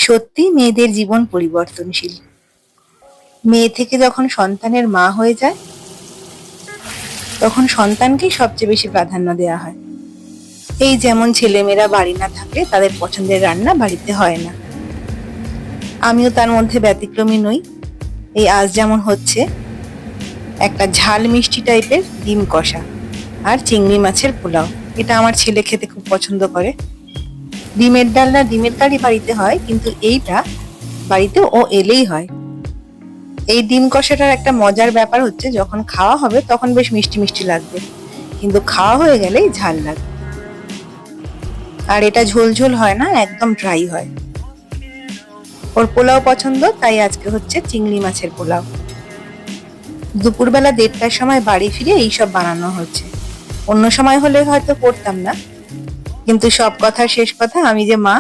সত্যি মেয়েদের জীবন পরিবর্তনশীল। মেয়ে থেকে যখন সন্তানের মা হয়ে যায় তখন সন্তানকেই সবচেয়ে বেশি প্রাধান্য দেওয়া হয়। এই যেমন ছেলেমেয়েরা বাড়ি না থাকলে তাদের পছন্দের রান্না বাড়িতে হয় না, আমিও তার মধ্যে ব্যতিক্রমী নই। এই আজ যেমন হচ্ছে একটা ঝাল মিষ্টি টাইপের ডিম কষা আর চিংড়ি মাছের পোলাও। এটা আমার ছেলে খেতে খুব পছন্দ করে। ডিমের ডালনা ডিমের কারি বাড়িতে হয়, কিন্তু এইটা বাড়িতে ও এলেই হয়। এই ডিম কষাটার একটা মজার ব্যাপার হচ্ছে, যখন খাওয়া হবে তখন বেশ মিষ্টি মিষ্টি লাগবে, কিন্তু খাওয়া হয়ে গেলেই ঝাল লাগবে। আর এটা ঝোল ঝোল হয় না, একদম ড্রাই হয়। ওর পোলাও পছন্দ, তাই আজকে হচ্ছে চিংড়ি মাছের পোলাও। দুপুরবেলা 1:30টার সময় বাড়ি ফিরে এইসব বানানো হচ্ছে। অন্য সময় হলে হয়তো করতাম না, কিন্তু সব কথার শেষ কথা, আমি যে মা